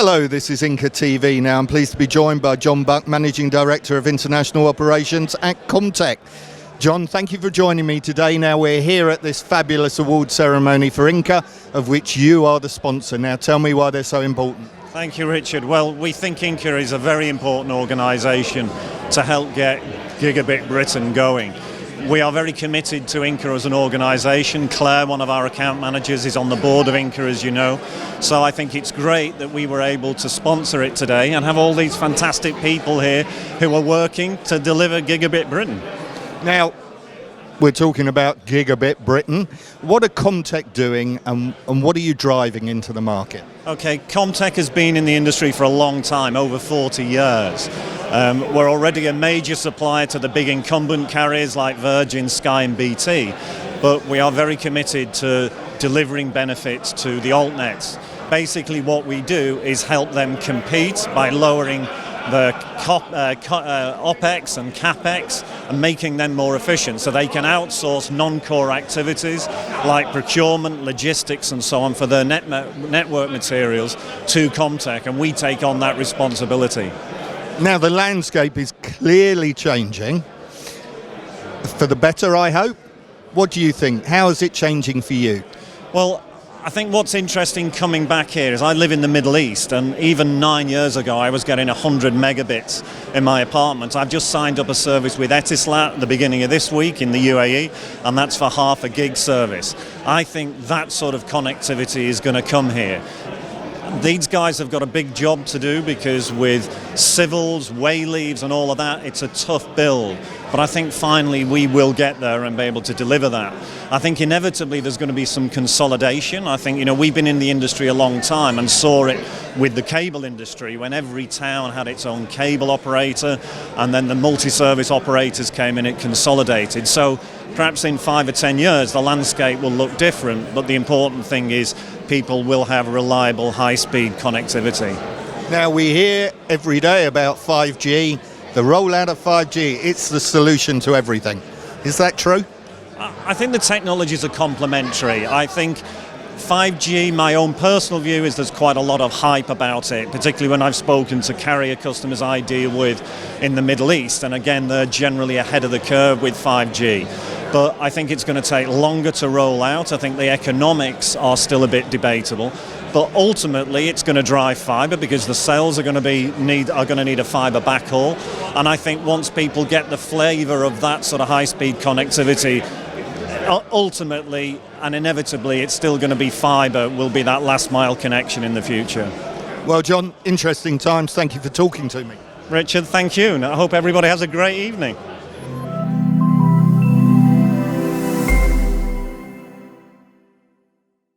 Hello, this is INCA TV. Now I'm pleased to be joined by John Buck, Managing Director of International Operations at Comtec. John, thank you for joining me today. Now we're here at this fabulous award ceremony for INCA, of which you are the sponsor. Now tell me why they're so important. Thank you, Richard. Well, we think INCA is a very important organisation to help get Gigabit Britain going. We are very committed to INCA as an organisation. Claire, one of our account managers, is on the board of INCA, as you know. So I think it's great that we were able to sponsor it today and have all these fantastic people here who are working to deliver Gigabit Britain. Now, we're talking about Gigabit Britain. What are Comtec doing and what are you driving into the market? Okay, Comtec has been in the industry for a long time, over 40 years. We're already a major supplier to the big incumbent carriers like Virgin, Sky and BT, but we are very committed to delivering benefits to the altnets. Basically what we do is help them compete by lowering the OPEX and CAPEX and making them more efficient so they can outsource non-core activities like procurement, logistics and so on for their network materials to Comtec, and we take on that responsibility. Now the landscape is clearly changing, for the better I hope. What do you think? How is it changing for you? Well, I think what's interesting coming back here is I live in the Middle East, and even 9 years ago I was getting 100 megabits in my apartment. I've just signed up a service with Etisalat at the beginning of this week in the UAE, and that's for half a gig service. I think that sort of connectivity is going to come here. These guys have got a big job to do because with civils, way leaves and all of that, it's a tough build. But I think finally we will get there and be able to deliver that. I think inevitably there's going to be some consolidation. I think, we've been in the industry a long time and saw it with the cable industry when every town had its own cable operator and then the multi-service operators came in, it consolidated. So perhaps in 5 or 10 years the landscape will look different, but the important thing is people will have reliable high-speed connectivity. Now we hear every day about 5G, the rollout of 5G, it's the solution to everything. Is that true? I think the technologies are complementary. I think 5G, my own personal view is there's quite a lot of hype about it, particularly when I've spoken to carrier customers I deal with in the Middle East, and again they're generally ahead of the curve with 5G. But I think it's going to take longer to roll out. I think the economics are still a bit debatable. But ultimately it's going to drive fibre because the cells are going to need a fibre backhaul. And I think once people get the flavour of that sort of high-speed connectivity, ultimately and inevitably it's still going to be fibre will be that last mile connection in the future. Well, John, interesting times. Thank you for talking to me. Richard, thank you. And I hope everybody has a great evening.